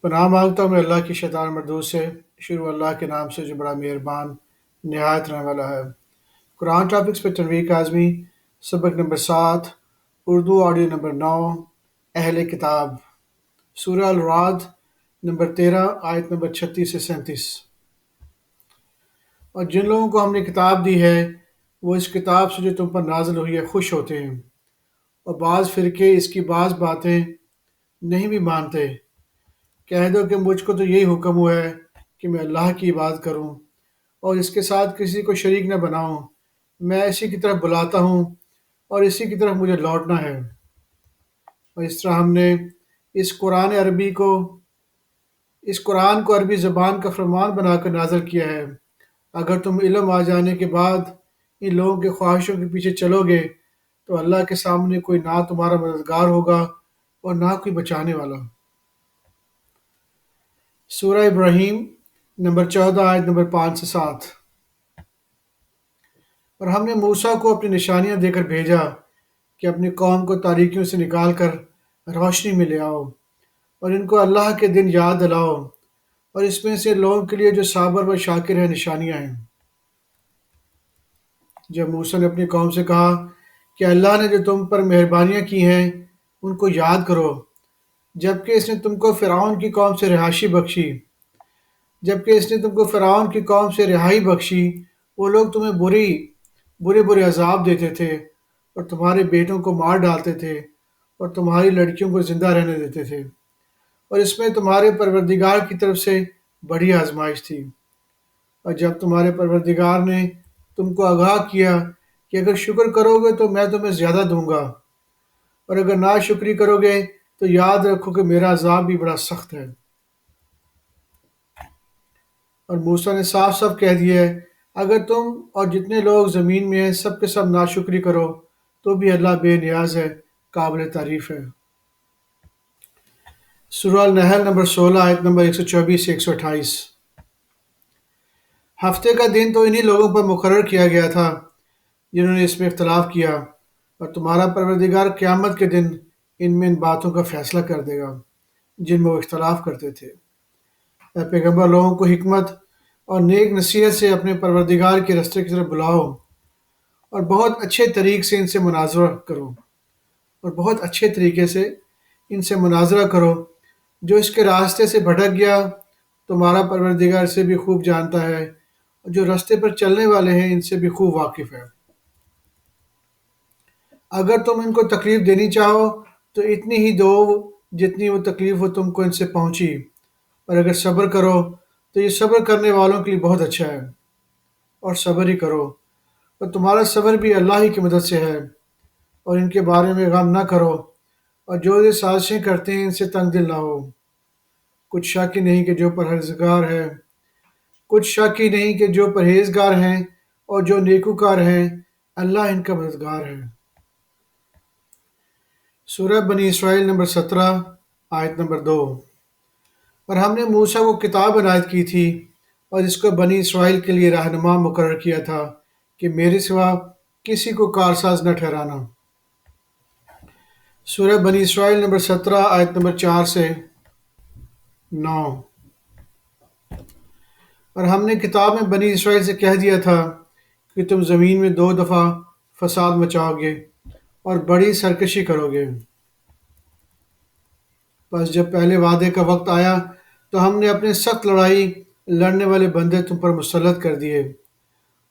پناہ مانگتا ہوں میں اللہ کی شیطان مردود سے۔ شروع اللہ کے نام سے جو بڑا مہربان نہایت رحم والا ہے۔ قرآن ٹاپکس پہ تنویر کاظمی، سبق نمبر 7، اردو آڈیو نمبر 9، اہل کتاب، سورہ الرعد نمبر 13 آیت نمبر 36 سے 37۔ اور جن لوگوں کو ہم نے کتاب دی ہے وہ اس کتاب سے جو تم پر نازل ہوئی ہے خوش ہوتے ہیں، اور بعض فرقے اس کی بعض باتیں نہیں بھی مانتے۔ کہہ دو کہ مجھ کو تو یہی حکم ہوا ہے کہ میں اللہ کی عبادت کروں اور اس کے ساتھ کسی کو شریک نہ بناؤں۔ میں اسی کی طرف بلاتا ہوں اور اسی کی طرف مجھے لوٹنا ہے۔ اور اس طرح ہم نے اس قرآن کو عربی زبان کا فرمان بنا کر نازل کیا ہے۔ اگر تم علم آ جانے کے بعد ان لوگوں کے خواہشوں کے پیچھے چلو گے تو اللہ کے سامنے کوئی نہ تمہارا مددگار ہوگا اور نہ کوئی بچانے والا۔ سورہ ابراہیم نمبر 14 آیت نمبر 5 سے 7۔ اور ہم نے موسیٰ کو اپنی نشانیاں دے کر بھیجا کہ اپنی قوم کو تاریکیوں سے نکال کر روشنی میں لے آؤ، اور ان کو اللہ کے دن یاد دلاؤ، اور اس میں سے لوگوں کے لیے جو صابر و شاکر ہیں نشانیاں ہیں۔ جب موسیٰ نے اپنی قوم سے کہا کہ اللہ نے جو تم پر مہربانیاں کی ہیں ان کو یاد کرو، جبکہ اس نے تم کو فرعون کی قوم سے رہائی بخشی، وہ لوگ تمہیں برے عذاب دیتے تھے اور تمہارے بیٹوں کو مار ڈالتے تھے اور تمہاری لڑکیوں کو زندہ رہنے دیتے تھے، اور اس میں تمہارے پروردگار کی طرف سے بڑی آزمائش تھی۔ اور جب تمہارے پروردگار نے تم کو آگاہ کیا کہ اگر شکر کرو گے تو میں تمہیں زیادہ دوں گا، اور اگر ناشکری کرو گے تو یاد رکھو کہ میرا عذاب بھی بڑا سخت ہے۔ اور موسیٰ نے صاف صاف کہہ دیا ہے اگر تم اور جتنے لوگ زمین میں ہیں سب کے سب ناشکری کرو تو بھی اللہ بے نیاز ہے، قابل تعریف ہے۔ سورہ النحل نمبر 16 آیت نمبر 124 سے 128۔ ہفتے کا دن تو انہی لوگوں پر مقرر کیا گیا تھا جنہوں نے اس میں اختلاف کیا، اور تمہارا پروردگار قیامت کے دن ان میں ان باتوں کا فیصلہ کر دے گا جن میں وہ اختلاف کرتے تھے۔ اے پیغمبر، لوگوں کو حکمت اور نیک نصیحت سے اپنے پروردگار کے راستے کی طرف بلاؤ، اور بہت اچھے طریقے سے ان سے مناظرہ کرو۔ جو اس کے راستے سے بھٹک گیا تمہارا پروردگار اسے بھی خوب جانتا ہے، اور جو راستے پر چلنے والے ہیں ان سے بھی خوب واقف ہے۔ اگر تم ان کو تکلیف دینی چاہو تو اتنی ہی دو جتنی وہ تکلیف وہ تم کو ان سے پہنچی، اور اگر صبر کرو تو یہ صبر کرنے والوں کے لیے بہت اچھا ہے۔ اور صبر ہی کرو، اور تمہارا صبر بھی اللہ ہی کی مدد سے ہے، اور ان کے بارے میں غم نہ کرو، اور جو یہ سازشیں کرتے ہیں ان سے تنگ دل نہ ہو۔ کچھ شک ہی نہیں کہ جو پرہیزگار ہیں اور جو نیکوکار ہیں اللہ ان کا مددگار ہے۔ سورہ بنی اسرائیل نمبر 17 آیت نمبر 2۔ اور ہم نے موسیٰ کو کتاب عنایت کی تھی اور اس کو بنی اسرائیل کے لیے رہنما مقرر کیا تھا کہ میرے سوا کسی کو کارساز نہ ٹھہرانا۔ سورہ بنی اسرائیل نمبر 17 آیت نمبر 4 سے 9۔ اور ہم نے کتاب میں بنی اسرائیل سے کہہ دیا تھا کہ تم زمین میں 2 دفعہ فساد مچاؤ گے اور بڑی سرکشی کرو گے۔ بس جب پہلے وعدے کا وقت آیا تو ہم نے اپنے سخت لڑائی لڑنے والے بندے تم پر مسلط کر دیے،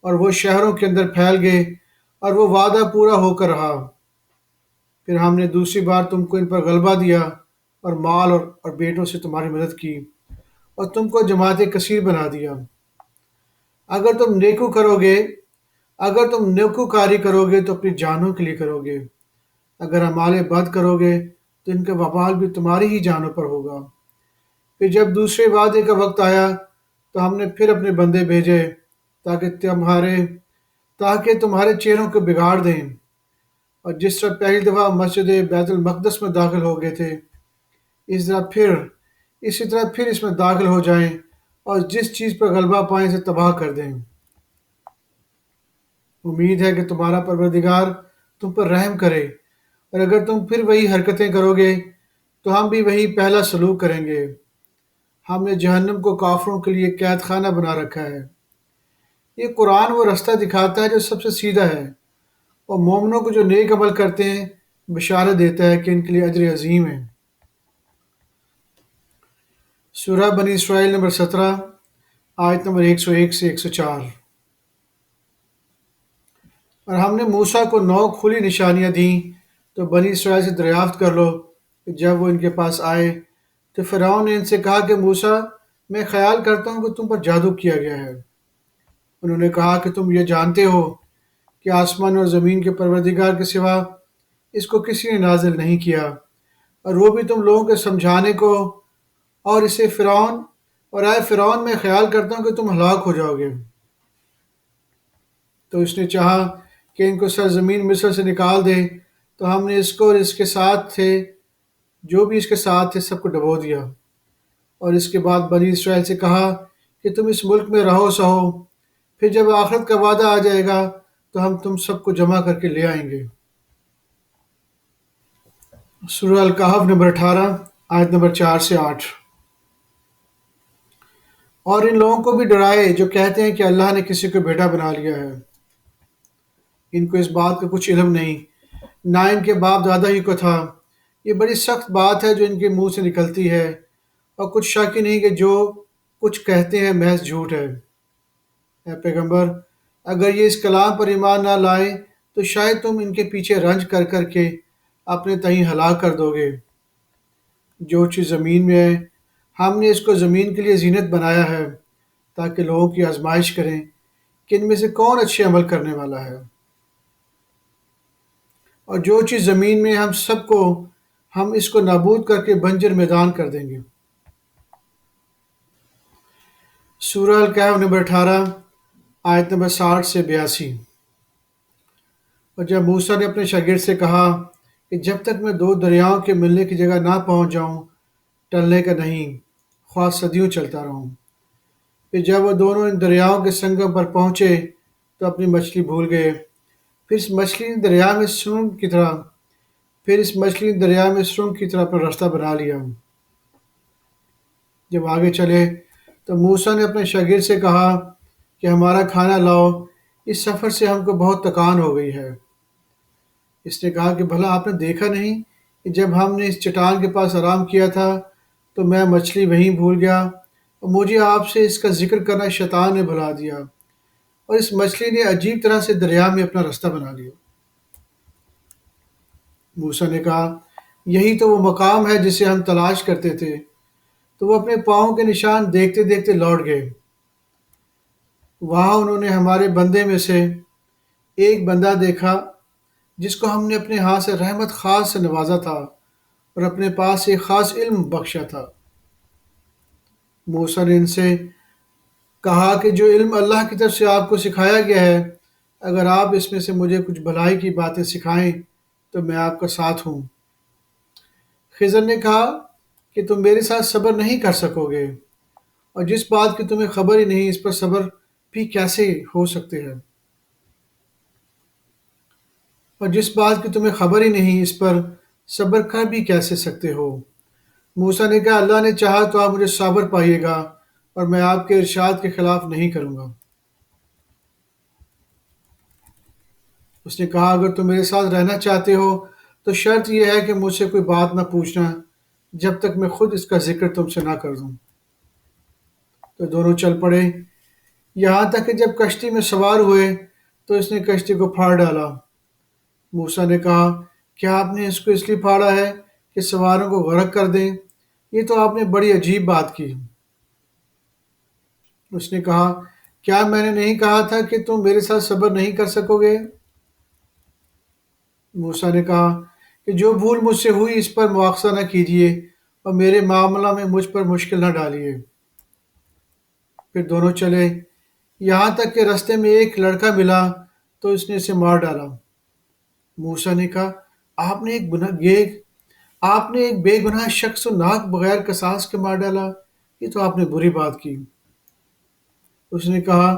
اور وہ شہروں کے اندر پھیل گئے، اور وہ وعدہ پورا ہو کر رہا۔ پھر ہم نے دوسری بار تم کو ان پر غلبہ دیا اور مال اور بیٹوں سے تمہاری مدد کی اور تم کو جماعت کثیر بنا دیا۔ اگر تم نیکوکاری کرو گے تو اپنی جانوں کے لیے کرو گے، اگر اعمال بد کرو گے تو ان کا وبال بھی تمہاری ہی جانوں پر ہوگا۔ پھر جب دوسرے وعدے کا وقت آیا تو ہم نے پھر اپنے بندے بھیجے تاکہ تمہارے چہروں کو بگاڑ دیں، اور جس طرح پہلی دفعہ مسجد بیت المقدس میں داخل ہو گئے تھے اسی طرح پھر اس میں داخل ہو جائیں اور جس چیز پر غلبہ پائیں اسے تباہ کر دیں۔ امید ہے کہ تمہارا پروردگار تم پر رحم کرے، اور اگر تم پھر وہی حرکتیں کرو گے تو ہم بھی وہی پہلا سلوک کریں گے۔ ہم نے جہنم کو کافروں کے لیے قید خانہ بنا رکھا ہے۔ یہ قرآن وہ رستہ دکھاتا ہے جو سب سے سیدھا ہے، اور مومنوں کو جو نیک عمل کرتے ہیں بشارت دیتا ہے کہ ان کے لیے اجر عظیم ہے۔ سورہ بنی اسرائیل نمبر 17، آیت نمبر 101 سے 104۔ اور ہم نے موسیٰ کو 9 کھلی نشانیاں دیں تو بنی اسرائیل سے دریافت کر لو کہ جب وہ ان کے پاس آئے تو فرعون نے ان سے کہا کہ موسیٰ، میں خیال کرتا ہوں کہ تم پر جادو کیا گیا ہے۔ انہوں نے کہا کہ تم یہ جانتے ہو کہ آسمان اور زمین کے پروردگار کے سوا اس کو کسی نے نازل نہیں کیا، اور وہ بھی تم لوگوں کے سمجھانے کو، اور اسے فرعون، اور اے فرعون، میں خیال کرتا ہوں کہ تم ہلاک ہو جاؤ گے۔ تو اس نے چاہا کہ ان کو سرزمین مصر سے نکال دے، تو ہم نے اس کو اور اس کے ساتھ تھے، جو بھی اس کے ساتھ تھے، سب کو ڈبو دیا۔ اور اس کے بعد بنی اسرائیل سے کہا کہ تم اس ملک میں رہو سہو، پھر جب آخرت کا وعدہ آ جائے گا تو ہم تم سب کو جمع کر کے لے آئیں گے۔ سورہ الکہف نمبر 18، آیت نمبر 4 سے 8۔ اور ان لوگوں کو بھی ڈرائے جو کہتے ہیں کہ اللہ نے کسی کو بیٹا بنا لیا ہے۔ ان کو اس بات کا کچھ علم نہیں، نہ ان کے باپ دادا ہی کو تھا۔ یہ بڑی سخت بات ہے جو ان کے منہ سے نکلتی ہے، اور کچھ شک ہی نہیں کہ جو کچھ کہتے ہیں محض جھوٹ ہے۔ اے پیغمبر، اگر یہ اس کلام پر ایمان نہ لائیں تو شاید تم ان کے پیچھے رنج کر کر کے اپنے تئیں ہلاک کر دو گے۔ جو چیز زمین میں ہے، ہم نے اس کو زمین کے لیے زینت بنایا ہے تاکہ لوگوں کی آزمائش کریں کہ ان میں سے کون اچھے عمل کرنے والا ہے۔ اور جو چیز زمین میں ہے، ہم اس کو نابود کر کے بنجر میدان کر دیں گے۔ سورہ الکہف نمبر 18، آیت نمبر 60 سے 82۔ اور جب موسیٰ نے اپنے شاگرد سے کہا کہ جب تک میں 2 دریاؤں کے ملنے کی جگہ نہ پہنچ جاؤں، ٹلنے کا نہیں، خواہ صدیوں چلتا رہوں۔ پھر جب وہ دونوں ان دریاؤں کے سنگم پر پہنچے تو اپنی مچھلی بھول گئے۔ پھر اس مچھلی نے دریا میں سرنگ کی طرح اپنا راستہ بنا لیا۔ جب آگے چلے تو موسیٰ نے اپنے شاگرد سے کہا کہ ہمارا کھانا لاؤ، اس سفر سے ہم کو بہت تکان ہو گئی ہے۔ اس نے کہا کہ بھلا آپ نے دیکھا نہیں کہ جب ہم نے اس چٹان کے پاس آرام کیا تھا تو میں مچھلی وہیں بھول گیا، اور مجھے آپ سے اس کا ذکر کرنا شیطان نے بھلا دیا، اور اس مچھلی نے عجیب طرح سے دریا میں اپنا راستہ بنا لیا۔ موسیٰ نے کہا، یہی تو وہ مقام ہے جسے ہم تلاش کرتے تھے۔ تو وہ اپنے پاؤں کے نشان دیکھتے دیکھتے لوٹ گئے۔ وہاں انہوں نے ہمارے بندے میں سے ایک بندہ دیکھا جس کو ہم نے اپنے ہاتھ سے رحمت خاص سے نوازا تھا اور اپنے پاس ایک خاص علم بخشا تھا۔ موسیٰ نے ان سے کہا کہ جو علم اللہ کی طرف سے آپ کو سکھایا گیا ہے، اگر آپ اس میں سے مجھے کچھ بھلائی کی باتیں سکھائیں تو میں آپ کا ساتھ ہوں۔ خضر نے کہا کہ تم میرے ساتھ صبر نہیں کر سکو گے، اور جس بات کی تمہیں خبر ہی نہیں، اس پر صبر بھی کیسے ہو سکتے ہیں؟ اور جس بات کی تمہیں خبر ہی نہیں، اس پر صبر کر بھی کیسے سکتے ہو؟ موسیٰ نے کہا، اللہ نے چاہا تو آپ مجھے صابر پائیے گا، اور میں آپ کے ارشاد کے خلاف نہیں کروں گا۔ اس نے کہا، اگر تم میرے ساتھ رہنا چاہتے ہو تو شرط یہ ہے کہ مجھ سے کوئی بات نہ پوچھنا جب تک میں خود اس کا ذکر تم سے نہ کر دوں۔ تو دونوں چل پڑے، یہاں تک کہ جب کشتی میں سوار ہوئے تو اس نے کشتی کو پھاڑ ڈالا۔ موسیٰ نے کہا، کیا آپ نے اس کو اس لیے پھاڑا ہے کہ سواروں کو غرق کر دیں؟ یہ تو آپ نے بڑی عجیب بات کی۔ اس نے کہا، کیا میں نے نہیں کہا تھا کہ تم میرے ساتھ صبر نہیں کر سکو گے؟ موسیٰ نے کہا کہ جو بھول مجھ سے ہوئی اس پر مواخذہ نہ کیجیے، اور میرے معاملہ میں مجھ پر مشکل نہ ڈالیے۔ پھر دونوں چلے، یہاں تک کہ رستے میں ایک لڑکا ملا تو اس نے اسے مار ڈالا۔ موسیٰ نے کہا، آپ نے ایک بے گناہ شخص کو ناک بغیر قصاص کے مار ڈالا، یہ تو آپ نے بری بات کی۔ اس نے کہا،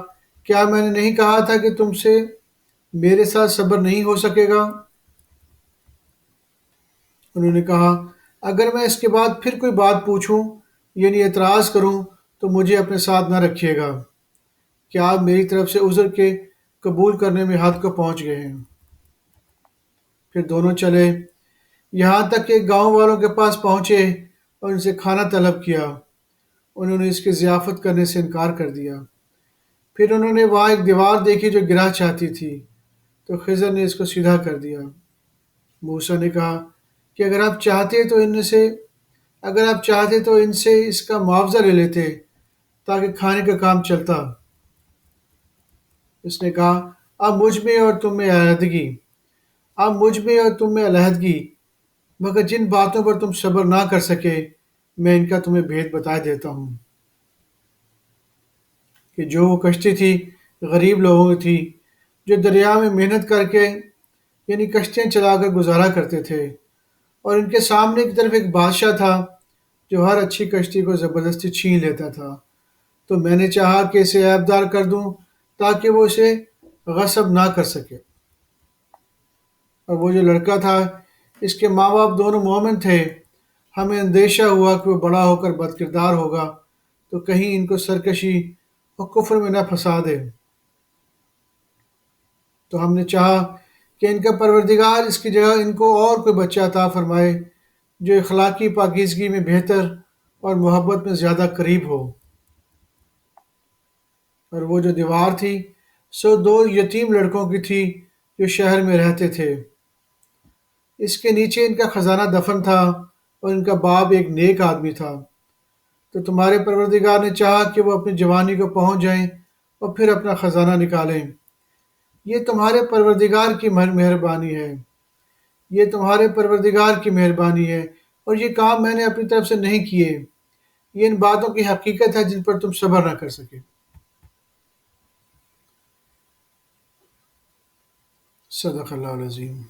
کیا میں نے نہیں کہا تھا کہ تم سے میرے ساتھ صبر نہیں ہو سکے گا؟ انہوں نے کہا، اگر میں اس کے بعد پھر کوئی بات پوچھوں یعنی اعتراض کروں تو مجھے اپنے ساتھ نہ رکھیے گا کہ آپ میری طرف سے عذر کے قبول کرنے میں حد کو پہنچ گئے ہیں۔ پھر دونوں چلے، یہاں تک کہ گاؤں والوں کے پاس پہنچے اور ان سے کھانا طلب کیا۔ انہوں نے اس کی ضیافت کرنے سے انکار کر دیا۔ پھر انہوں نے وہاں ایک دیوار دیکھی جو گرا چاہتی تھی، تو خضر نے اس کو سیدھا کر دیا۔ موسیٰ نے کہا کہ اگر آپ چاہتے تو ان سے اس کا معاوضہ لے لیتے تاکہ کھانے کا کام چلتا۔ اس نے کہا، اب مجھ میں اور تم میں علیحدگی، مگر جن باتوں پر تم صبر نہ کر سکے میں ان کا تمہیں بھید بتا دیتا ہوں کہ جو وہ کشتی تھی غریب لوگوں کی تھی جو دریا میں محنت کر کے یعنی کشتیاں چلا کر گزارا کرتے تھے، اور ان کے سامنے کی طرف ایک بادشاہ تھا جو ہر اچھی کشتی کو زبردستی چھین لیتا تھا۔ تو میں نے چاہا کہ اسے عیبدار کر دوں تاکہ وہ اسے غصب نہ کر سکے۔ اور وہ جو لڑکا تھا اس کے ماں باپ دونوں مومن تھے، ہمیں اندیشہ ہوا کہ وہ بڑا ہو کر بد کردار ہوگا تو کہیں ان کو سرکشی اور کفر میں نہ پھنسا دے۔ تو ہم نے چاہا کہ ان کا پروردگار اس کی جگہ ان کو اور کوئی بچہ عطا فرمائے جو اخلاقی پاکیزگی میں بہتر اور محبت میں زیادہ قریب ہو۔ اور وہ جو دیوار تھی سو دو یتیم لڑکوں کی تھی جو شہر میں رہتے تھے۔ اس کے نیچے ان کا خزانہ دفن تھا اور ان کا باپ ایک نیک آدمی تھا۔ تو تمہارے پروردگار نے چاہا کہ وہ اپنی جوانی کو پہنچ جائیں اور پھر اپنا خزانہ نکالیں۔ یہ تمہارے پروردگار کی مہربانی ہے، یہ تمہارے پروردگار کی مہربانی ہے، اور یہ کام میں نے اپنی طرف سے نہیں کیے، یہ ان باتوں کی حقیقت ہے جن پر تم صبر نہ کر سکے۔ صدق اللہ العظیم۔